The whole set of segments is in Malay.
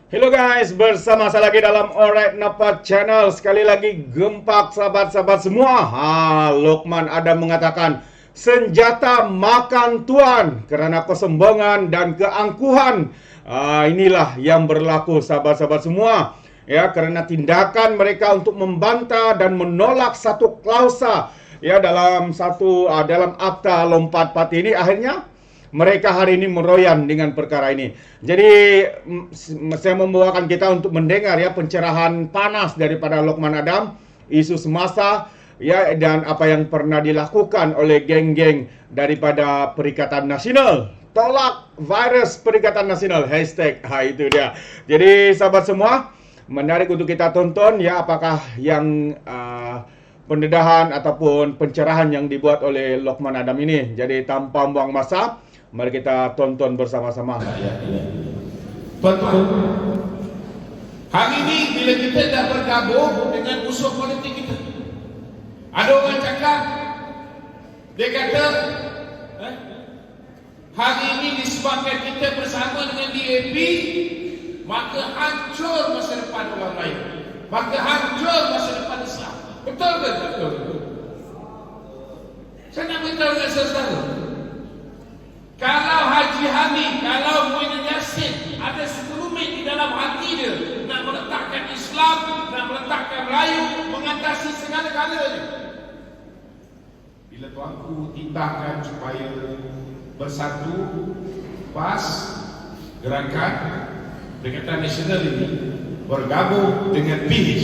Hello guys, bersama saya lagi dalam Alright Napa Channel. Sekali lagi gempak sahabat-sahabat semua. Lokman Adam mengatakan, senjata makan tuan kerana kesombongan dan keangkuhan. Inilah yang berlaku sahabat-sahabat semua. Ya, kerana tindakan mereka untuk membantah dan menolak satu klausa ya dalam akta lompat parti ini, akhirnya mereka hari ini meroyan dengan perkara ini. Jadi saya membawakan kita untuk mendengar ya pencerahan panas daripada Lokman Adam, isu semasa ya, dan apa yang pernah dilakukan oleh geng-geng daripada Perikatan Nasional. Tolak virus Perikatan Nasional, hashtag. Itu dia. Jadi sahabat semua, menarik untuk kita tonton ya apakah yang pendedahan ataupun pencerahan yang dibuat oleh Lokman Adam ini. Jadi tanpa buang masa, mari kita tonton bersama-sama. Tuan-tuan, hari ini bila kita dah bergabung dengan musuh politik kita, ada orang cakap, dia kata, hari ini disebabkan kita bersama dengan DAP, maka hancur masa depan orang lain, maka hancur masa depan Islam. Betul ke? Betul. Saya nak beritahu dengan saudara, kalau Haji Hamid, kalau Muhyiddin Yassin ada sekelumit di dalam hati dia nak meletakkan Islam, nak meletakkan Melayu, mengatasi segala-galanya, bila tuanku titahkan supaya bersatu PAS, gerakan Perikatan Nasional ini bergabung dengan PH,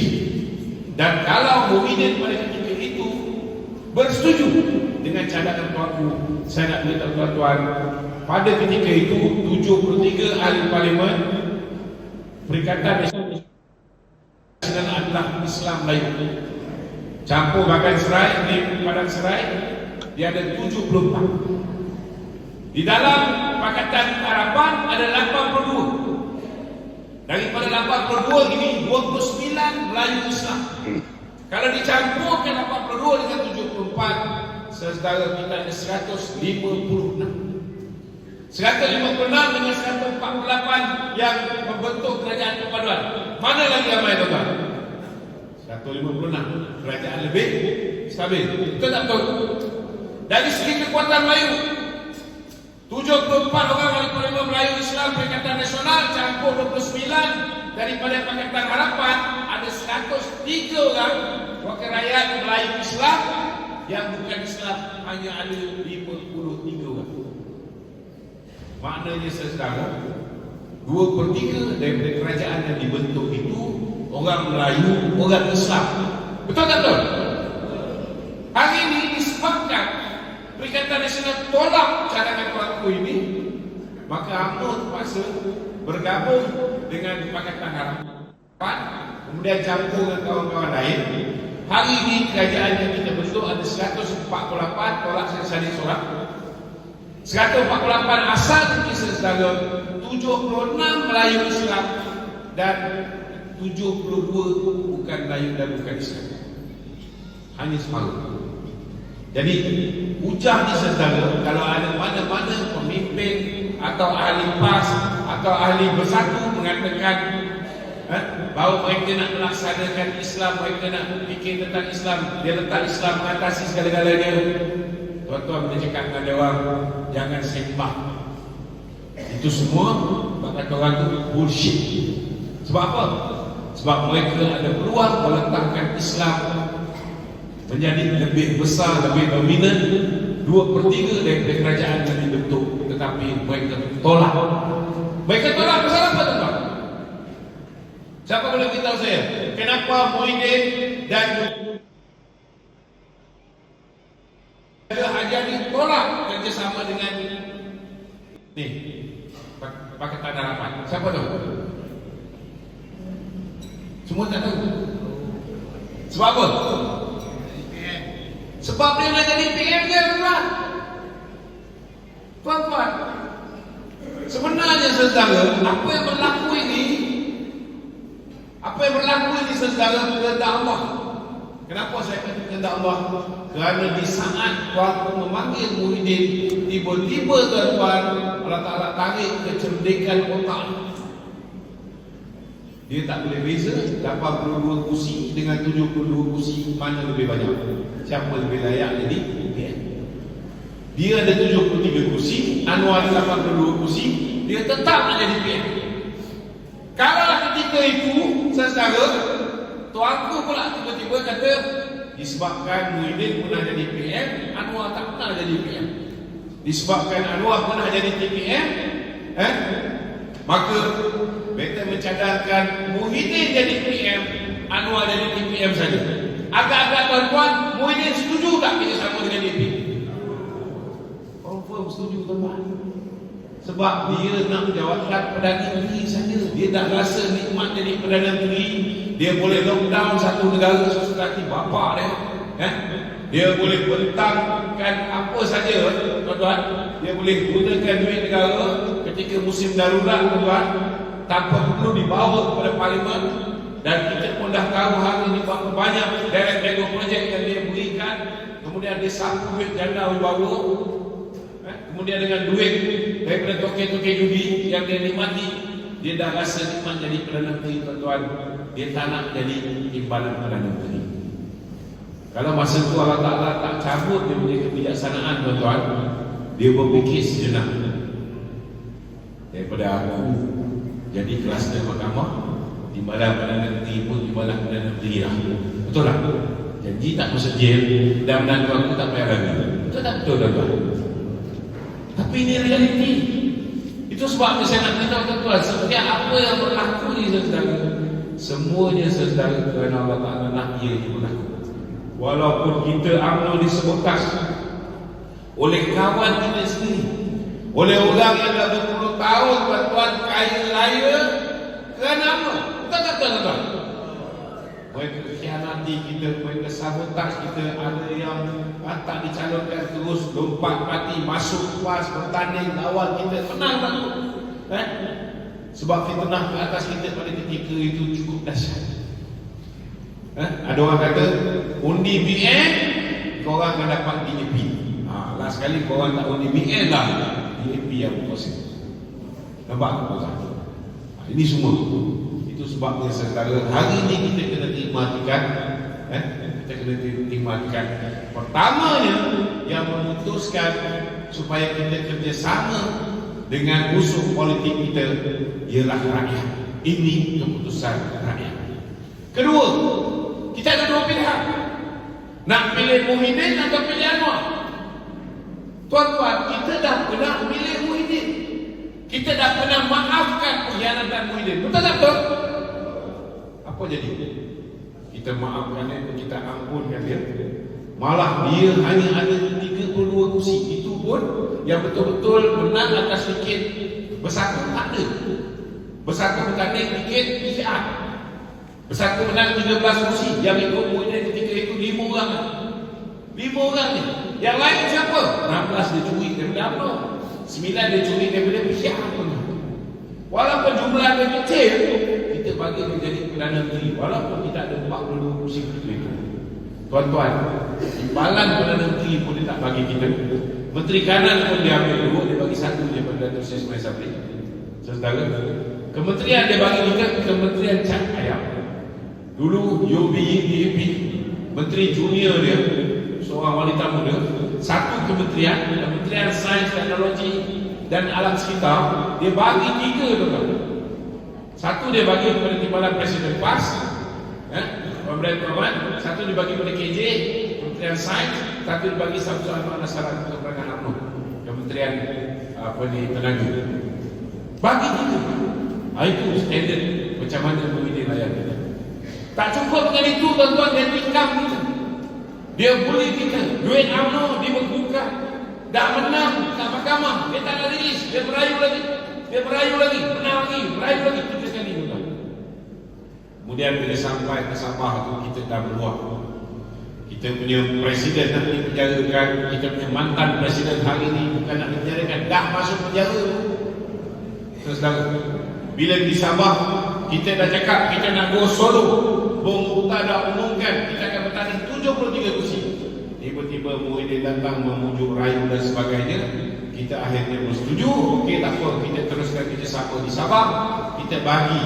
dan kalau Muhyiddin pada ketika itu bersetuju dengan cadangan tuanku, saya nak beritahu tuan-tuan, pada ketika itu 73 ahli parlimen Perikatan Nasional adalah Islam Melayu. Campur Bagan Serai di Padang Serai, dia ada 74. Di dalam Pakatan Harapan ada 82. Daripada 82 ini 29 Melayu Islam. Kalau dicampurkan 82 dengan 74, saudara kita ada 156. 156 dengan 148 yang membentuk kerajaan perpaduan. Mana lagi ramai tuan? 156. Kerajaan lebih stabil. Betul tak betul? Dari segi kekuatan Melayu, 74 orang ahli parlimen Melayu Islam Perikatan Nasional campur 29 daripada Pakatan Harapan, ada 103 orang wakil rakyat Melayu Islam. Yang bukan Islam hanya ada 53 orang. Maknanya saudara, 2/3 daripada kerajaan yang dibentuk itu orang Melayu, orang Islam. Betul tak betul? Hari ini disebabkan Perikatan Nasional tolak cadangan tuanku ini, maka hamba terpaksa bergabung dengan Pakatan Harapan, kemudian campur dengan kawan-kawan lain. Hari ini kerajaan yang kita bentuk ada 148 tolak salin sorak, 148 asal negeri saudara, 76 Melayu Islam dan 72 bukan Melayu dan bukan Islam. Hanya separuh. Jadi ujar di saudara, kalau ada mana-mana pemimpin atau ahli PAS atau ahli bersatu mengatakan bahawa mereka nak melaksanakan Islam, mereka nak fikir tentang Islam, dia letak Islam mengatasi segala-galanya, tuan-tuan boleh cakap dengan dia orang, jangan sembah. Itu semua kata orang tu bullshit. Sebab apa? Sebab mereka ada peluang meletakkan Islam menjadi lebih besar, lebih dominan, 2/3 daripada kerajaan yang dibentuk. Tetapi mereka tolak. Mereka tolak pasal apa tuan-tuan? Siapa boleh beritahu saya kenapa Muhyiddin dan Haji Hamid tolak kerjasama dengan ni Pakatan Harapan? Siapa tahu? Semua tak tahu. Sebab apa? Sebab dia nak jadi PM dia, tuan-tuan. Sebenarnya saudara, apa yang berlaku ini saudara, kehendak Allah. Kenapa saya kata kehendak Allah? Kerana di saat waktu memanggil Muhyiddin, tiba-tiba tuan-tuan Allah Ta'ala tarik kecerdikan otak. Dia tak boleh beza 82 kursi dengan 72 kursi mana lebih banyak. Siapa lebih layak jadi PN. Dia ada 73 kursi, Anwar ada 82 kursi, dia tetap nak jadi PN. Kalau ketika itu saudara, tuanku pula tiba-tiba kata disebabkan Muhyiddin pernah jadi PM, Anwar tak pernah jadi PM. Disebabkan Anwar pernah jadi TPM, maka better mencadangkan Muhyiddin jadi PM, Anwar jadi TPM saja. Agak-agak tuan-tuan, Muhyiddin setuju tak kita sama dengan DP? Confirm setuju tuan-tuan. Sebab dia nak jawatan Perdana Menteri saja. Dia dah rasa nikmat jadi Perdana Menteri. Dia boleh lockdown satu negara sesuatu bapak dia. Dia boleh bentangkan apa saja tuan-tuan. Dia boleh gunakan duit negara ketika musim darurat tuan-tuan, tanpa perlu dibawa kepada parlimen. Dan kita pun dah tahu hari ini berapa banyak direct projek yang dia berikan. Kemudian dia sapu duit janda wibawa. Kemudian dengan duit daripada token-token judi yang dia nikmati, dia dah rasa nikmat jadi Perdana Menteri tuan-tuan. Dia tak nak jadi timbalan Perdana Menteri. Kalau masa tu Allah Ta'ala tak cabut dia punya kebijaksanaan tuan-tuan, dia berfikir sejenak, daripada aku jadi kelas mahkamah, timbalan Perdana Menteri pun timbalan Perdana Menteri lah. Betul tak? Janji tak masuk jail dan menantu aku tak payah lagi. Betul tak? Betul tuan-tuan. Tapi ini realiti. Itu sebab saya nak beritahu tuan-tuan, setiap apa yang berlaku ni saudara, semuanya saudara kerana Allah Ta'ala nak ia berlaku. Walaupun kita UMNO disebutkan oleh kawan kita sendiri, oleh orang yang dah berpuluh tahun tuan-tuan kaya raya kerana apa? Betul tak tuan-tuan? Mereka khianati kita, mereka sabotaj kita. Ada yang tak dicalonkan terus lompat parti, masuk PAS, bertanding lawan kita, menang tak tu? Sebab fitnah ke atas kita pada ketika itu cukup dahsyat. Ada orang kata undi BN korang akan dapat DAP. Last sekali korang tak undi BN lah, DAP yang berkuasa. Nampak tak? Ini semua. Itu sebabnya saudara, hari ini kita kena nikmatikan, kita kena nikmatikan. Pertamanya yang memutuskan supaya kita kerjasama dengan musuh politik kita ialah rakyat. Ini keputusan rakyat. Kedua, kita ada dua pilihan. Nak pilih Muhyiddin atau pilih Anwar? Tuan-tuan, kita dah pernah pilih Muhyiddin. Kita dah pernah maafkan pengkhianatan Muhyiddin. Betul tak betul? Apa jadi? Kita maafkan dia, kita ampunkan dia. Malah dia hanya ada 32 kursi. Itu pun yang betul-betul menang atas tiket bersatu tak ada. Bersatu bertanding tiket PCR. Bersatu menang 13 kursi. Yang ikut Muhyiddin ketika itu 5 orang. 5 orang ni. Yang lain siapa? 16 dia curi daripada UMNO, 9 dia curi daripada PCR. Walaupun jumlah dia kecil, kita bagi dia jadi Perdana Menteri. Walaupun kita ada 42 kursi itu. Tuan-tuan, timbalan Perdana Menteri pun dia tak bagi kita. Menteri Kanan pun dia ambil dulu, dia bagi satu je pada Datuk Seri Ismail Sabri. Saudara, kementerian dia bagi kita Kementerian Cat Ayam. Dulu UBDAP, Menteri Junior dia, seorang wanita muda, satu kementerian, Kementerian Sains, Teknologi dan Alam Sekitar, dia bagi 3 tuan. Satu dia bagi kepada timbalan Presiden PAS, Pemerintahan, satu dibagi kepada KJ, Kementerian Sains, satu dibagi Samsul Anwar Nasaran untuk perangan UMNO, Kementerian Tenaga. Bagi 3. Itu standard macam mana Muhyiddin layan kita. Tak cukup dengan itu tuan-tuan, dia tikam kita. Dia bully kita. Duit UMNO dibekukan. Dah menang kat mahkamah, dia tak nak rilis. Dia merayu lagi. Menang lagi, merayu lagi. 3 kali tuan. Kemudian bila sampai ke Sabah tu, kita dah meluap. Kita punya presiden nak dipenjarakan. Kita punya mantan presiden hari ini bukan nak dipenjarakan, dah masuk penjara. Terus bila di Sabah, kita dah cakap kita nak go solo. Bung Buta dah umumkan kita akan bertanding 73 kursi. Tiba-tiba Muhyiddin datang memujuk rayu dan sebagainya. Kita akhirnya bersetuju. Okey, tak apa, kita teruskan kerjasama di Sabah. Kita bagi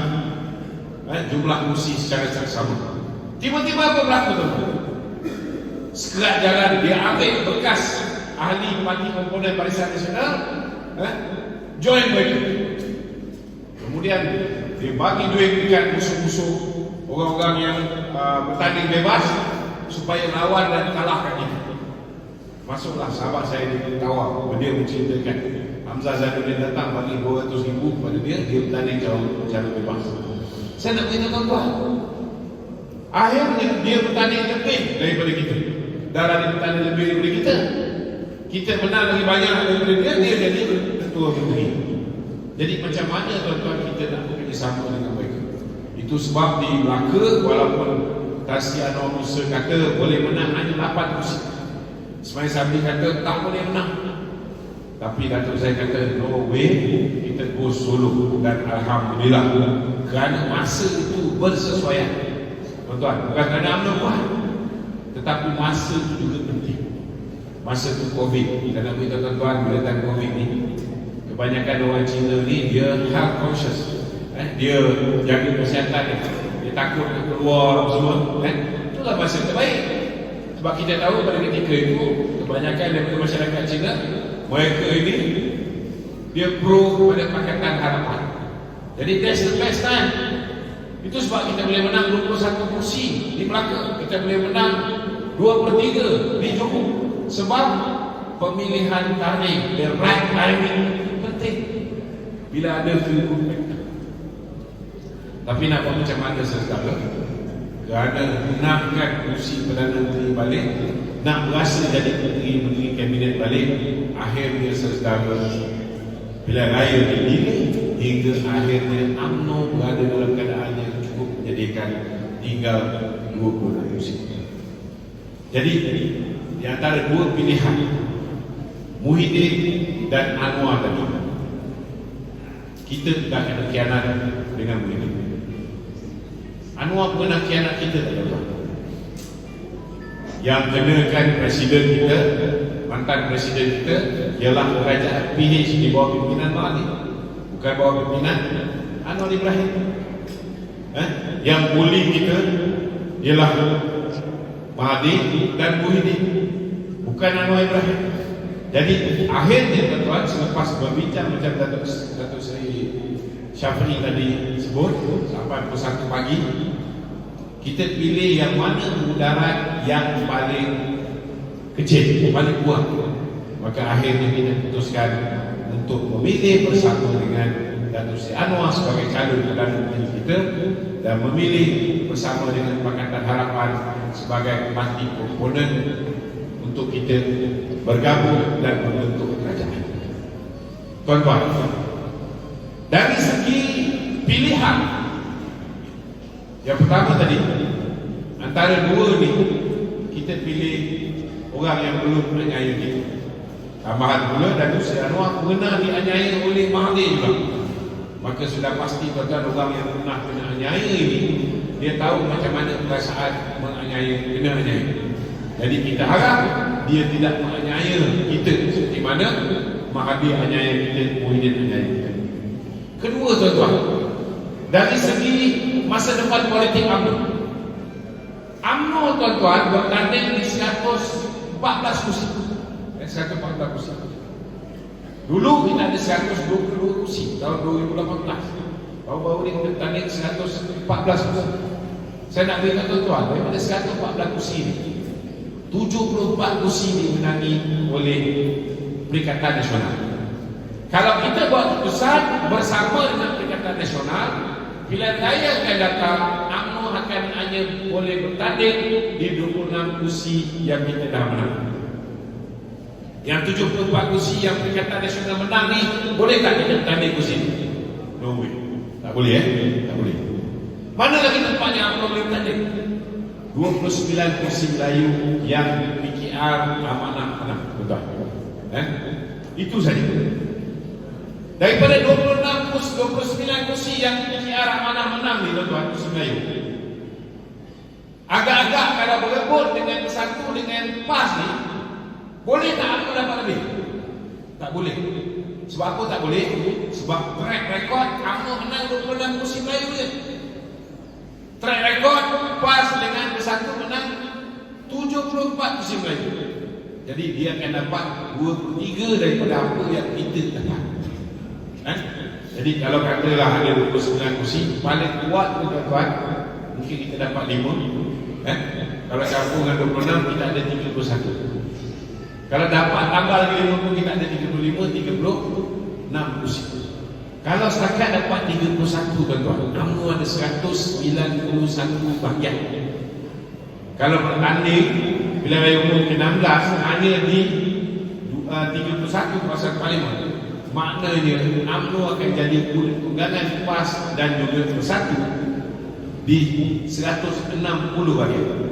jumlah kursi secara saksama. Tiba-tiba apa berlaku tuan-tuan? Sekerat jalan dia ambil bekas ahli parti komponen Barisan Nasional, join mereka. Kemudian dia bagi duit dekat musuh-musuh, orang-orang yang bertanding bebas supaya lawan dan kalahkan dia. Masuklah sahabat saya di Tawau, dia menceritakan Hamzah Zainuddin datang bagi 200,000 kepada dia bertanding cara bebas. Saya nak beritahu tuan-tuan, akhirnya dia bertanding lebih daripada kita. Darah dia bertanding lebih daripada kita. Kita menang lagi banyak daripada dia jadi ketua menteri. Jadi macam mana tuan-tuan kita nak bekerjasama dengan mereka? Itu sebab di Melaka, walaupun Tan Sri Anwar Musa kata boleh menang hanya 8 kursi, Ismail Sabri kata tak boleh menang, tapi Datuk saya kata no way, kita go solo. Dan Alhamdulillah, kerana masa itu bersesuaian tuan-tuan, bukan kerana UMNO buat, tetapi masa itu juga penting. Masa itu Covid, kerana tuan-tuan bila datang Covid ni, kebanyakan orang Cina ni dia health conscious, dia jaga kesihatan dia takut nak keluar semua, itulah masa terbaik. Sebab kita tahu pada ketika itu kebanyakan daripada masyarakat Cina, mereka ini dia pro kepada Pakatan Harapan. Jadi that's the best time. Itu sebab kita boleh menang 21 kursi di Melaka, kita boleh menang 2/3 di Johor. Sebab pemilihan tarikh, the right timing penting. Bila ada feel good factor. Tapi nak buat macam mana saudara? Kerana menangkan kursi Perdana Menteri balik, nak berasa jadi menteri kabinet balik, akhirnya saudara bila raya didiri hingga akhirnya UMNO berada dalam keadaan yang cukup menjadikan tinggal 20 kursi. Jadi di antara dua pilihan Muhyiddin dan Anwar tadi, kita tidak kena khianat dengan Muhyiddin. Anwar pernah khianat kita tak tahu. Yang kenakan presiden kita, mantan presiden kita, ialah kerajaan PH di bawah pimpinan Mahathir, bukan bawah pimpinan Anwar Ibrahim. Yang bully kita ialah Mahathir dan Muhyiddin, bukan Anwar Ibrahim. Jadi akhirnya tuan-tuan, selepas berbincang macam Datuk Seri Syafri tadi sebut, sampai pukul 1 pagi, kita pilih yang mana mudarat yang paling kecil, paling kuat. Maka akhirnya kita putuskan untuk memilih bersama dengan Datuk Seri Anwar sebagai calon Perdana Menteri kita, dan memilih bersama dengan Pakatan Harapan sebagai parti komponen untuk kita bergabung dan membentuk kerajaan. Tuan-tuan, dari segi pilihan, yang pertama tadi, antara dua ni kita pilih orang yang belum menganiaya kita. Tambahan pula Datuk Seri Anwar pernah dianiaya oleh Mahathir juga. Maka sudah pasti tuan-tuan, orang yang pernah kena aniaya ini, dia tahu macam mana perasaan menganiaya, kena aniaya. Jadi kita harap dia tidak menganiaya kita seperti mana Mahathir aniaya kita, Muhyiddin aniaya kita. Kedua tuan-tuan, dari segi masa depan politik UMNO, UMNO tuan-tuan bertanding di 114 kursi, 114 kursi. Dulu kita ada 122 kursi tahun 2018. Baru-baru ni kita bertanding 114 kursi. Saya nak beritahu tuan-tuan, daripada 114 kursi ni, 74 kursi dimenangi oleh Perikatan Nasional. Kalau kita buat keputusan bersama dengan Perikatan Nasional, pilihan raya akan datang, UMNO akan hanya boleh bertanding di 26 kursi yang kita dah menang. Yang 74 kursi yang Perikatan Nasional menang ni, boleh tak kita bertanding kursi ni? No way. Tak boleh tak boleh. Mana lagi tempat yang UMNO boleh bertanding? 29 kursi Melayu yang PKR amanah menang. Betul. Itu saja. Daripada 29 kursi yang PKR amanah menang ni tuan-tuan, kursi Melayu, agak-agak kalau berebut dengan satu dengan PAS ni, boleh tak UMNO dapat lebih? Tak boleh. Sebab apa tak boleh? Sebab track record UMNO menang 26 kursi Melayu je. Track record PAS dengan Bersatu menang 74 musim lagi. Jadi dia akan dapat 23 daripada apa yang kita dapat. Jadi kalau katalah ada 29 kursi, paling kuat tu tuan-tuan, mungkin kita dapat 5. Kalau campur dengan 26, kita ada 31. Kalau dapat tambah lagi 50, kita ada 35, 36 kursi. Kalau setakat dapat 31 tuan-tuan, UMNO ada 191 bahagian. Kalau bertanding pilihan raya umum ke-16 hanya di 31 kawasan parlimen, maknanya UMNO akan jadi tunggangan PAS dan juga Bersatu di 160 bahagian.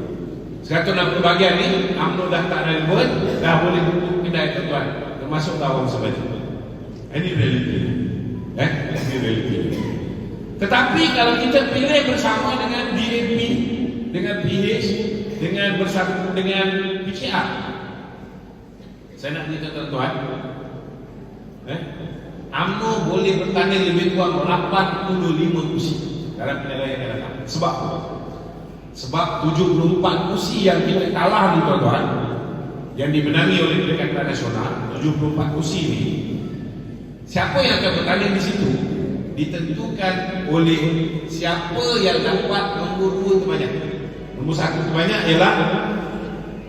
160 bahagian ni UMNO dah tak relevan, dah boleh tutup kedai tuan-tuan, termasuk Lawang Sebati. Ini realiti. Ini realiti. Tetapi kalau kita pilih bersama dengan DAP, dengan PH, dengan Bersatu, dengan PKR, saya nak beritahu tuan-tuan, UMNO boleh bertanding lebih kurang 85 kursi dalam pilihan raya yang akan datang. Sebab 74 kursi yang kita kalah ni tuan-tuan, yang dimenangi oleh Perikatan Nasional, 74 kursi ni, siapa yang akan bertanding di situ ditentukan oleh siapa yang dapat nombor 2 terbanyak. Nombor 1 terbanyak ialah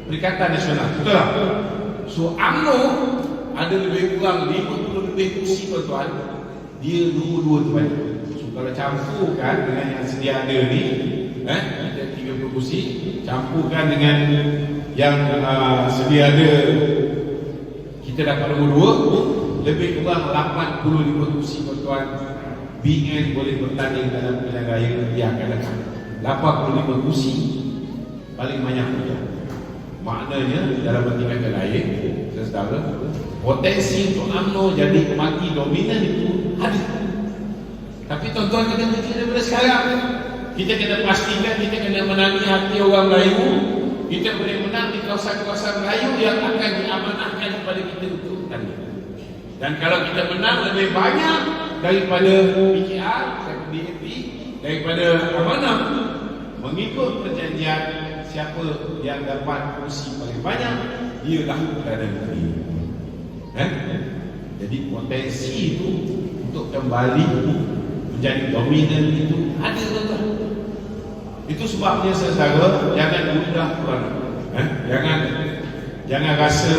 Perikatan Nasional. Betul tak? So UMNO ada lebih kurang 50 lebih kursi tuan-tuan, dia nombor 2 terbanyak. So kalau campurkan dengan yang sedia ada ni, kita 30 kursi, campurkan dengan yang sedia ada, kita dapat nombor 2, lebih kurang 85 kursi tuan-tuan. BN boleh bertanding dalam pilihan raya yang akan datang. 85 kursi paling banyak dia. Maknanya dalam berarti kata lain, saudara, potensi untuk UMNO jadi parti dominan itu ada. Tapi tuan-tuan kena fikir daripada sekarang. Kita kena pastikan kita kena menangi hati orang Melayu. Kita boleh menang di kawasan-kawasan Melayu yang akan diamanahkan kepada kita untuk bertanding. Dan kalau kita menang lebih banyak daripada PKR, DAP, daripada amanah, mengikut perjanjian, siapa yang dapat kursi paling banyak, dialah Perdana Menteri. Jadi potensi itu untuk kembali menjadi dominan itu ada tuan-tuan. Itu sebabnya saudara, jangan mudah tuan. Jangan rasa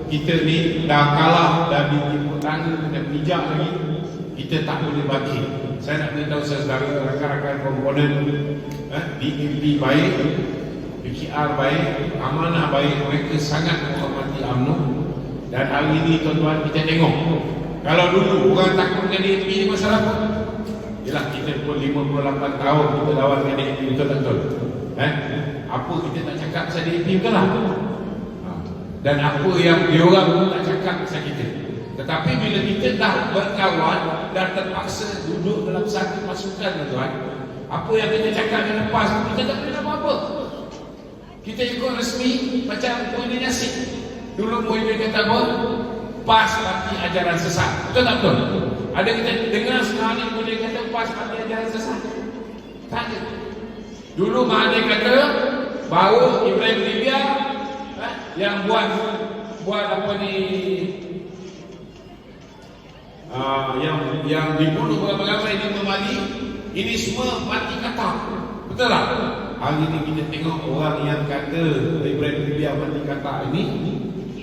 kita ni dah kalah, dah ditipu tangga, kena pijak lagi, kita tak boleh bangkit. Saya nak beritahu saudara, rakan-rakan komponen, DAP baik, PKR baik, amanah baik, mereka sangat menghormati UMNO. Dan hari ini tuan-tuan kita tengok, kalau dulu orang takut dengan DAP ni masalah apa? Yalah, kita pun 58 tahun kita lawan dengan DAP, betul tak betul? Apa kita tak cakap pasal DAP, betul lah? Dan apa yang diorang pun tak cakap pasal kita. Tetapi bila kita dah berkawan, dah terpaksa duduk dalam satu pasukan tuan-tuan, apa yang kita cakap yang lepas, kita tak boleh apa-apa. Kita ikut resmi macam Muhyiddin Yassin. Dulu Muhyiddin kata apa? PAS parti ajaran sesat. Betul tak betul? Ada kita dengar sekarang ni Muhyiddin kata PAS parti ajaran sesat? Tak ada. Dulu Mahathir kata bahawa Ibrahim Libya yang buat apa ni, yang dibunuh beramai-ramai di Mali, ini semua parti kata. Betul tak? Hari ini kita tengok orang yang kata Ibrahim Libya parti kata ini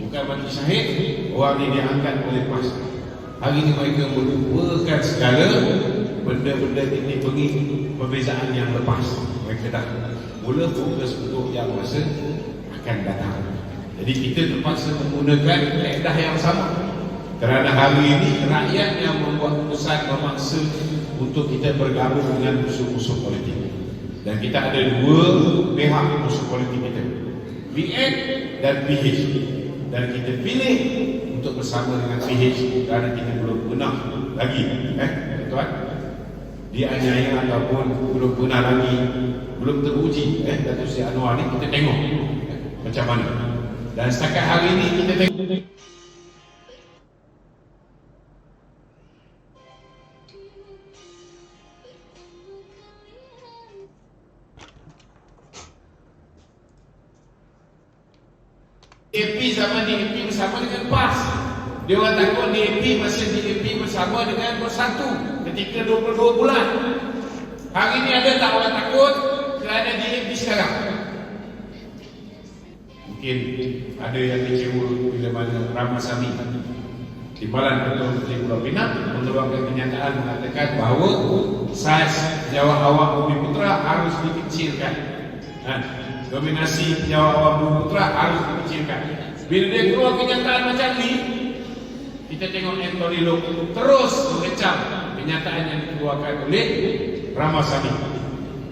bukan parti syahid, orang ini diangkat oleh PAS. Hari ini mereka melupakan segala benda-benda ini pergi perbezaan yang lepas. Mereka dah mula fokus untuk yang masa akan datang. Jadi kita terpaksa menggunakan kaedah yang sama. Kerana hari ini rakyat yang membuat keputusan memaksa untuk kita bergabung dengan musuh-musuh politik. Dan kita ada dua pihak musuh politik kita, BN dan PH. Dan kita pilih untuk bersama dengan PH kerana kita belum pernah lagi tuan dianiaya ataupun belum pernah lagi, belum teruji Datuk Seri Anwar ni. Kita tengok macam mana. Dan setakat hari ini kita tengok DAP sama DAP bersama dengan PAS. Dia orang takut DAP masih DAP bersama dengan Bersatu ketika 22 bulan. Hari ini ada tak orang takut kerana DAP sekarang? Mungkin ada yang kecewa bila mana Ramasamy Timbalan Ketua Menteri Pulau Pinang mengeluarkan kenyataan mengatakan bahawa saiz penjawat awak Bumi Putra harus dikecilkan. Dominasi penjawat awak Bumi Putra harus dikecilkan. Bila dia keluar kenyataan macam ni, kita tengok Anthony Loke terus mengecam kenyataan yang dikeluarkan oleh Ramasamy.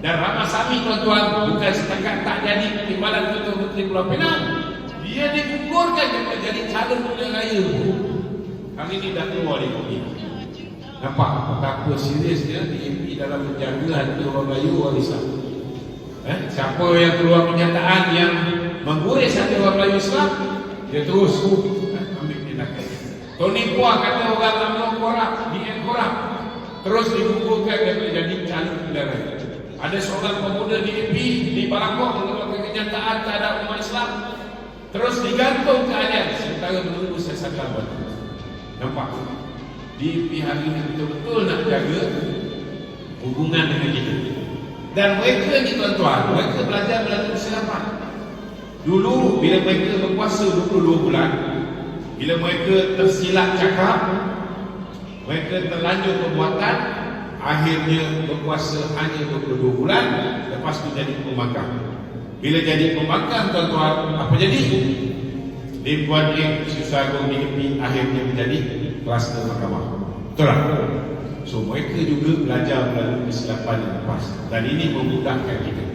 Dan Ramasamy, tuan-tuan, bukan setakat tak jadi Timbalan Ketua Menteri Pulau Pinang, dia digugurkan untuk jadi calon pilihan raya. Kami ni dah keluar di bumi. Nampak betapa seriusnya DAP dalam menjaga hati orang Melayu, orang Islam. Siapa yang keluar kenyataan yang menggores hati orang Melayu Islam, dia terus ambil tindakan. Tony Puah kata orang UMNO korap, DN korap, terus digugurkan dan menjadi calon pilihan raya. Ada seorang pemuda DAP di Balakong mengeluarkan kenyataan terhadap umat Islam, terus digantung keadaan sementara menunggu siasatan baru. Nampak? Di pihak ini betul-betul nak jaga hubungan dengan kita. Dan mereka ni, tuan-tuan, mereka belajar melalui kesilapan. Dulu bila mereka berkuasa 22 bulan, bila mereka tersilap cakap, mereka terlanjur perbuatan, akhirnya berkuasa hanya 22 bulan, lepas tu jadi pembangkang. Bila jadi pembangkang, tuan-tuan, apa jadi? Limpuan yang Susah Agung DAP akhirnya menjadi kluster mahkamah. Betul tak? So mereka juga belajar melalui kesilapan yang lepas. Dan ini memudahkan kita.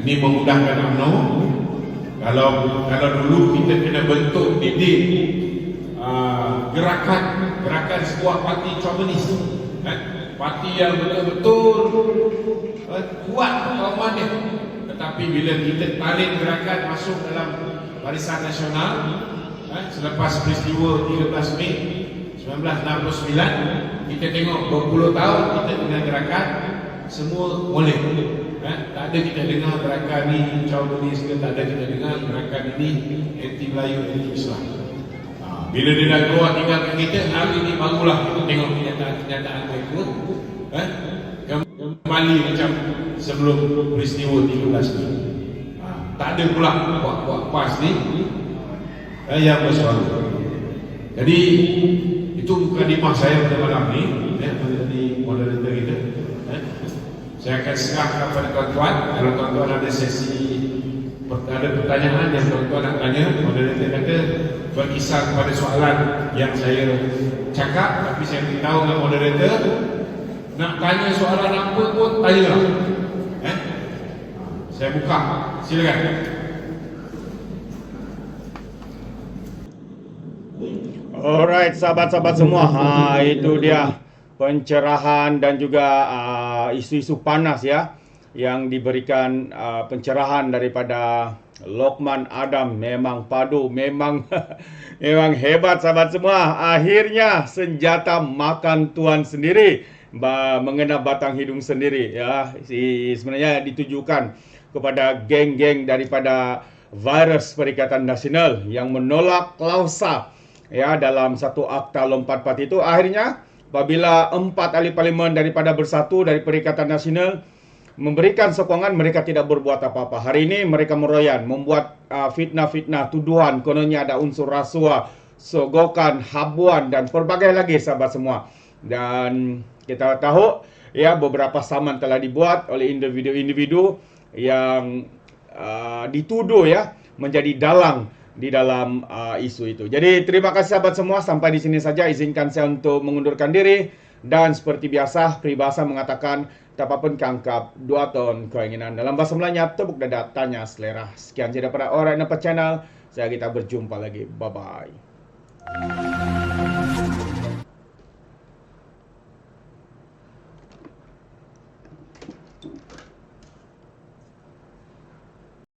Ini memudahkan UMNO. Kalau dulu kita kena bentuk didik gerakan sebuah parti komunis, parti yang betul-betul kuat kawan dia. Tetapi bila kita tarik gerakan masuk dalam Barisan Nasional, selepas peristiwa 13 Mei 1969, kita tengok berpuluh tahun kita dengan gerakan semua boleh. Tak ada kita dengar gerakan ni Chauvinis ke, tak ada kita dengar gerakan ini anti Melayu, anti Islam. Bila dia dah keluar tinggalkan kita, hari ini barulah kita tengok kenyataan mereka kembali macam sebelum peristiwa 13 Mei. Tak ada pula buat PAS ni yang bersuara. Jadi itu bukan dimah saya pada malam ni, menjadi moderator kita. Saya akan serah kepada tuan-tuan. Kalau tuan-tuan ada sesi, ada pertanyaan yang tuan-tuan nak tanya, moderator kata berkisar kepada soalan yang saya cakap, tapi saya beritahu dengan moderator, nak tanya soalan apa pun tanyalah. Saya buka, silakan. Alright, sahabat-sahabat semua, itu dia pencerahan dan juga isu-isu panas ya yang diberikan pencerahan daripada Lokman Adam. Memang padu, memang memang hebat sahabat semua. Akhirnya senjata makan tuan sendiri mengena batang hidung sendiri ya. Sebenarnya ditujukan kepada geng-geng daripada virus Perikatan Nasional yang menolak klausa ya dalam satu akta lompat parti itu. Akhirnya apabila 4 ahli parlimen daripada Bersatu dari Perikatan Nasional memberikan sokongan, mereka tidak berbuat apa-apa. Hari ini mereka meroyan, membuat fitnah-fitnah, tuduhan kononnya ada unsur rasuah, sogokan, habuan dan pelbagai lagi sahabat semua. Dan kita tahu ya beberapa saman telah dibuat oleh individu-individu yang dituduh ya menjadi dalang di dalam isu itu. Jadi terima kasih sahabat semua, sampai di sini saja. Izinkan saya untuk mengundurkan diri dan seperti biasa peribahasa mengatakan tak apa pun kangkap 2 ton keinginan. Dalam bahasa Melayu tepuk dada tanya selera. Sekian saja daripada Alright Nampak Channel. Kita berjumpa lagi. Bye bye.